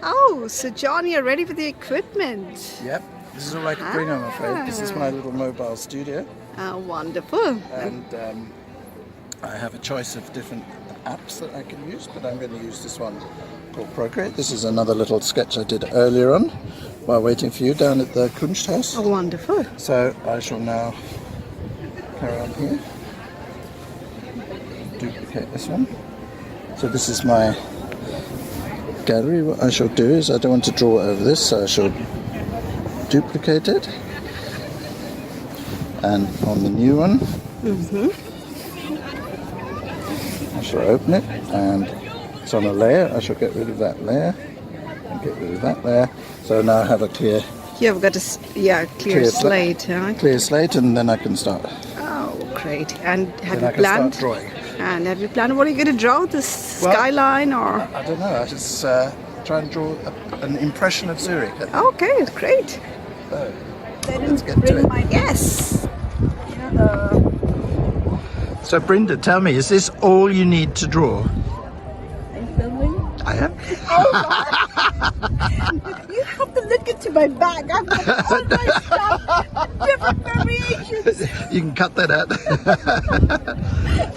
Oh, so John, you're ready for the equipment. Yep, this is all I can bring, I'm afraid. This is my little mobile studio. Oh, wonderful. And I have a choice of different apps that I can use, but I'm going to use this one called Procreate. This is another little sketch I did earlier on while waiting for you down at the Kunsthaus. Oh, wonderful. So I shall now carry on here. Duplicate this one. So this is my gallery. What I shall do is, I don't want to draw over this, so I shall duplicate it. And on the new one, I shall open it, and it's on a layer. I shall get rid of that layer and get rid of that layer. So now I have a clear. You've got a clear slate, huh? Clear slate, and then I can start. Oh, great! And have Then you I can planned? start drawing. And have you planned what are you going to draw? The skyline, or? I don't know. I just try and draw an impression of Zurich. Okay, great. So let's get to it. Yes. So Brinda, tell me, is this all you need to draw? Are you filming? I am. Oh, you have to look into my bag. I've got all my stuff, different variations. You can cut that out.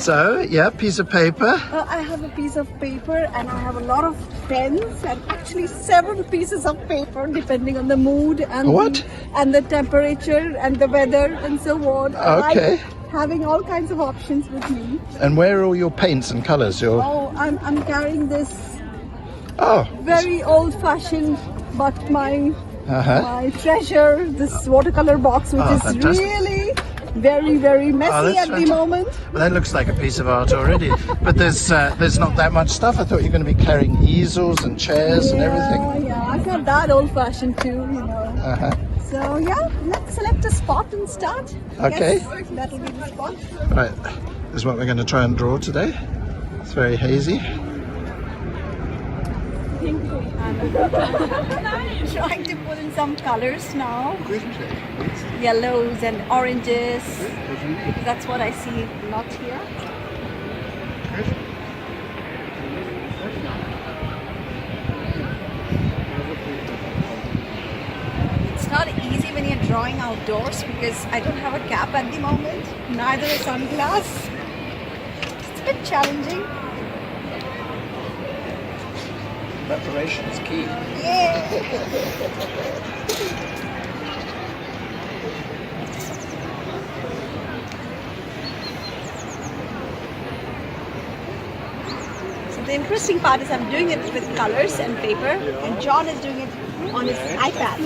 So, yeah, piece of paper. I have a piece of paper and I have a lot of pens and actually several pieces of paper depending on the mood and the temperature and the weather and so on. Okay. Having all kinds of options with me. And where are all your paints and colours? I'm carrying this Oh. very old-fashioned, but my treasure, this watercolor box, which is fantastic. Really very, very messy at the moment. Well, that looks like a piece of art already. But there's not that much stuff. I thought you were going to be carrying easels and chairs and everything. Yeah, I've got that old-fashioned too, you know. So yeah, let's select a spot and start. Okay. Yes, that'll be the spot. Right, this is what we're going to try and draw today. It's very hazy. Trying to put in some colors now. Yellows and oranges. That's what I see a lot here. It's not easy when you're drawing outdoors because I don't have a cap at the moment, neither a sunglass. It's a bit challenging. Preparation is key. Yeah. So the interesting part is I'm doing it with colors and paper, and John is doing it on his iPad.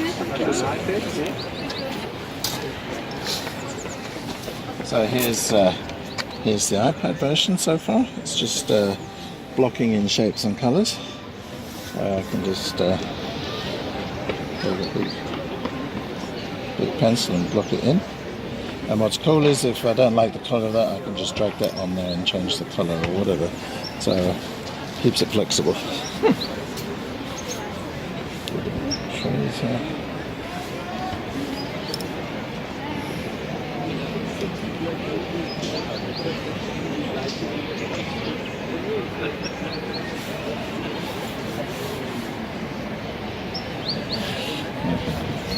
So here's the iPad version so far. It's just blocking in shapes and colours. I can just take a big pencil and block it in. And what's cool is if I don't like the colour of that, I can just drag that on there and change the colour or whatever. So keeps it flexible.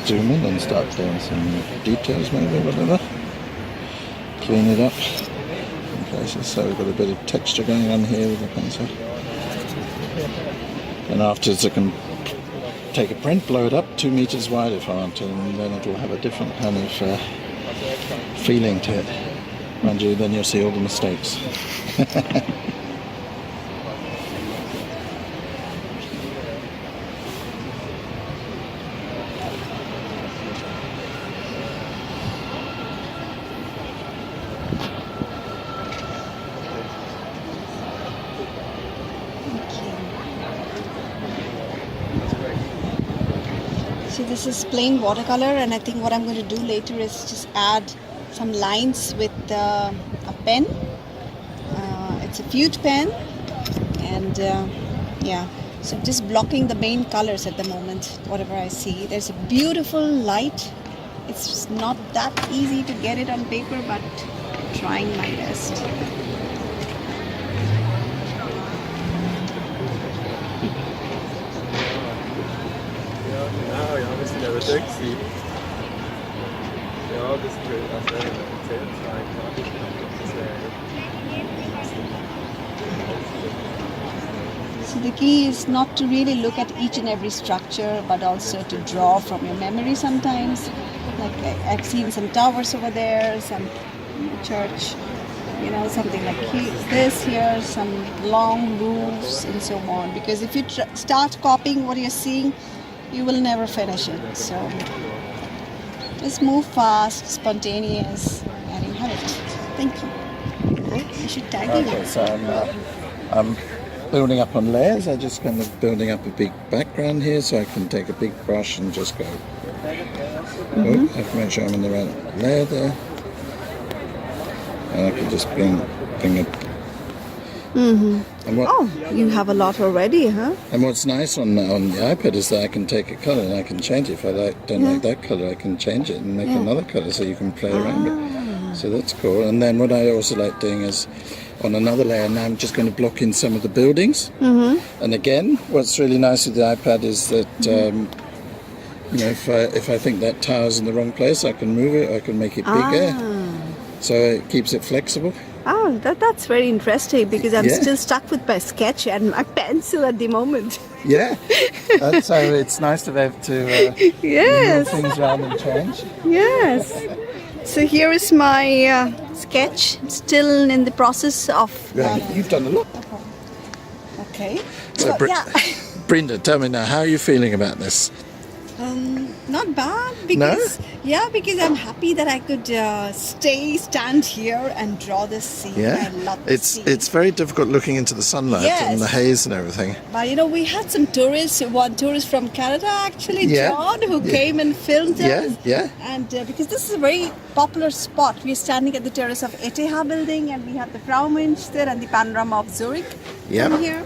Zoom in and start doing some details, maybe, whatever. Clean it up in places, so we've got a bit of texture going on here with the pencil. And afterwards I can take a print, blow it up 2 meters wide if I want to, and then it'll have a different kind of feeling to it. Mind you, then you'll see all the mistakes. So this is plain watercolor, and I think what I'm going to do later is just add some lines with a pen. It's a Fute pen, and yeah, so just blocking the main colors at the moment, whatever I see. There's a beautiful light. It's not that easy to get it on paper, but I'm trying my best. Taxi. Ja, das gilt als So the key is not to really look at each and every structure, but also to draw from your memory sometimes. Like I've seen some towers over there, some church, you know, something like this here, some long roofs and so on. Because if you start copying what you're seeing, you will never finish it. So just move fast, spontaneous, and you have it. Thank you. You should tag it. Okay, so I'm building up on layers. I'm just kind of building up a big background here, so I can take a big brush and just go. Oh, I have to make sure I'm in the right layer there. And I can just bring it. And You have a lot already, huh? And what's nice on the iPad is that I can take a color and I can change it. If I don't like that color, I can change it and make another color, so you can play around it. So that's cool. And then what I also like doing is on another layer now, I'm just going to block in some of the buildings. And again, what's really nice with the iPad is that you know, if I think that tower's in the wrong place, I can move it. I can make it bigger. So it keeps it flexible. Oh, that's very interesting because I'm still stuck with my sketch and my pencil at the moment. Yeah, so it's nice to be able to move things around and change. Yes. So here is my sketch. It's still in the process of. You've done a lot. Okay. So, Brinda, tell me now, how are you feeling about this? Not bad because because I'm happy that I could stand here and draw this scene. Yeah, I love this scene. It's very difficult looking into the sunlight and the haze and everything. But you know, we had some tourists. One tourist from Canada, actually, John, who came and filmed us. And because this is a very popular spot, we're standing at the terrace of ETH building, and we have the Frauenmünster and the panorama of Zurich from here.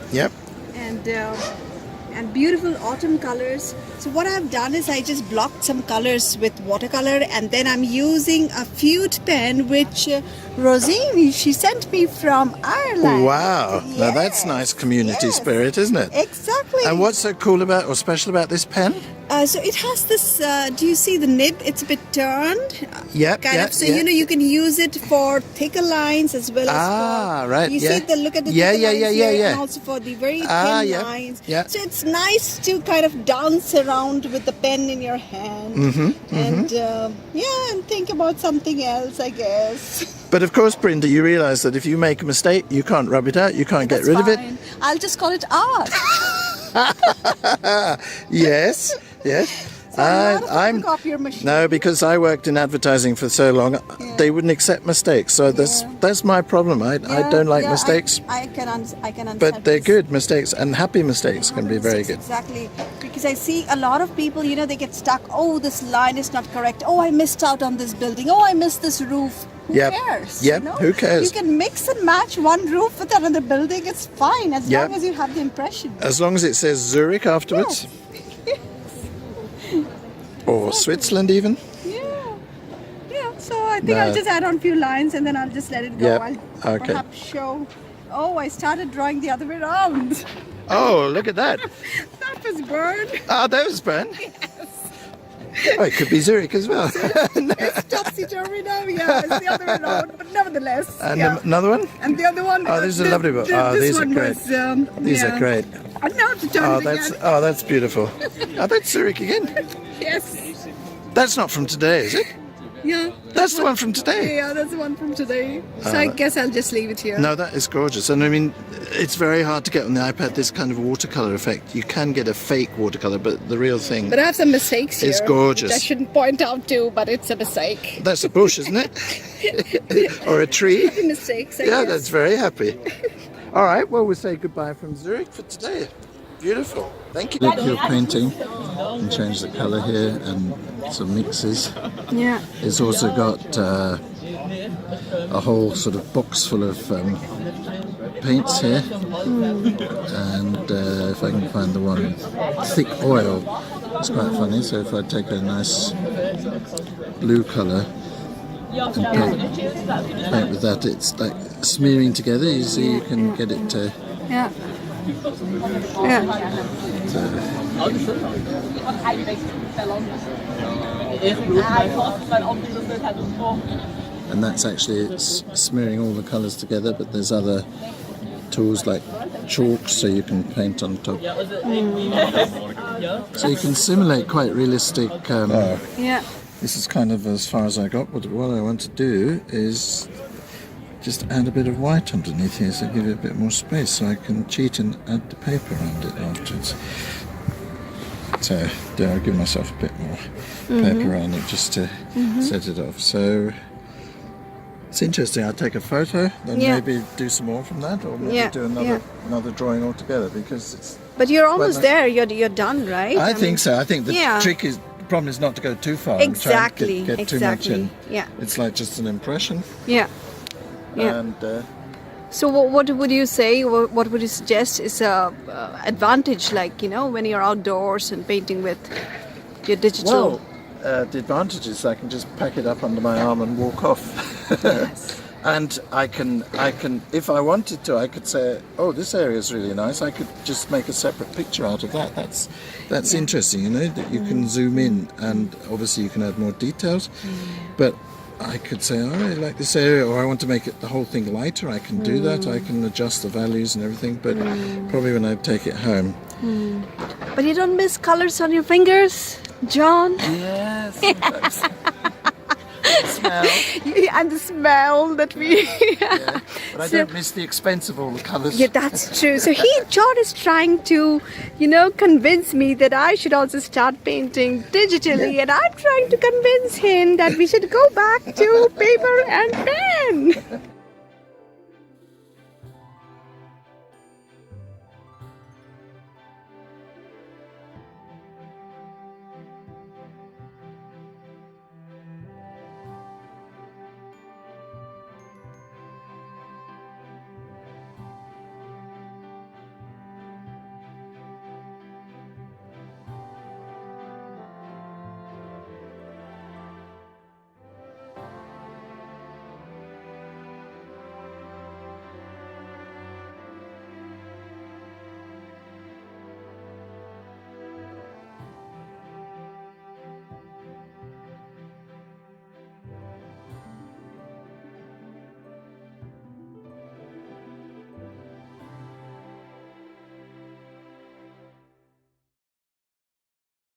And beautiful autumn colors. So what I've done is I just blocked some colors with watercolor, and then I'm using a Fute pen which Rosine, she sent me from Ireland. Wow, now that's nice community spirit, isn't it? Exactly. And what's so cool about or special about this pen? So it has this, do you see the nib? It's a bit turned. So you know, you can use it for thicker lines as well as for, right. You see look at the thicker lines here, and also for the very thin lines. So it's nice to kind of dance around with the pen in your hand and and think about something else, I guess. But of course, Brinda, you realise that if you make a mistake, you can't rub it out, you can't get rid of it. I'll just call it art. Yes. So I'm copy your machine. No, because I worked in advertising for so long, they wouldn't accept mistakes. So that's my problem. I don't like mistakes. I can understand. But they're good mistakes, and happy mistakes can be very good. Exactly, because I see a lot of people, you know, they get stuck. Oh, this line is not correct. Oh, I missed out on this building. Oh, I missed this roof. Who cares? Yeah, you know? Who cares? You can mix and match one roof with another building. It's fine as long as you have the impression. As long as it says Zurich afterwards. Yes. Or Switzerland even. Yeah. So I think I'll just add on a few lines and then I'll just let it go. I'll perhaps show. Oh, I started drawing the other way around. Oh, look at that. That was burned. Ah, that was burned. Yes. Oh, it could be Zurich as well. It's topsy-turvy now, it's the other way around, but nevertheless. And another one? And the other one. Oh, this is a lovely book. These are great. These are great. And now to turn it again. That's beautiful. Oh, that's Zurich again. Yes. That's not from today, is it? Yeah. That's the one from today. Yeah, that's the one from today. So I guess I'll just leave it here. No, that is gorgeous. And I mean, it's very hard to get on the iPad this kind of watercolor effect. You can get a fake watercolor, but the real thing. But I have some mistakes here. It's gorgeous. Which I shouldn't point out to, but it's a mistake. That's a bush, isn't it? Or a tree? Mistakes, I guess. That's very happy. All right, well, we'll say goodbye from Zurich for today. Beautiful. Thank you. Your painting and change the color here and some mixes. Yeah. It's also got a whole sort of box full of paints here. And if I can find the one with thick oil, it's quite funny. So if I take a nice blue color and paint with that, it's like smearing together. You see, you can get it to. Yeah. So Ở cái sớm rồi. Có thay đây salon. Yes, blue. But obviously had before. And that's actually, it's smearing all the colours together, but there's other tools like chalk, so you can paint on top. So you can simulate quite realistic. Yeah. This is kind of as far as I got, but what I want to do is just add a bit of white underneath here, so give it a bit more space, so I can cheat and add the paper around it afterwards. So there, I'll give myself a bit more paper around it just to set it off. So it's interesting. I'll take a photo, then maybe do some more from that, or maybe do another drawing altogether, because it's. But you're almost there. You're done, right? I think so. I think the trick is. The problem is not to go too far. Exactly. And get too much in. Yeah. It's like just an impression. Yeah. Yeah. And. So what would you say? What would you suggest is a advantage, like when you're outdoors and painting with your digital? Well, the advantage is I can just pack it up under my arm and walk off. Yes. And I can, if I wanted to, I could say, oh, this area is really nice. I could just make a separate picture out of that. That's interesting, that you can zoom in, and obviously you can add more details. But I could say, oh, I really like this area, or I want to make it the whole thing lighter. I can do that. I can adjust the values and everything. But probably when I take it home. But you don't miss colors on your fingers, John? Yes. Smell. And the smell that we. But I don't miss the expense of all the colours. Yeah, that's true. So John is trying to, convince me that I should also start painting digitally, and I'm trying to convince him that we should go back to paper and pen.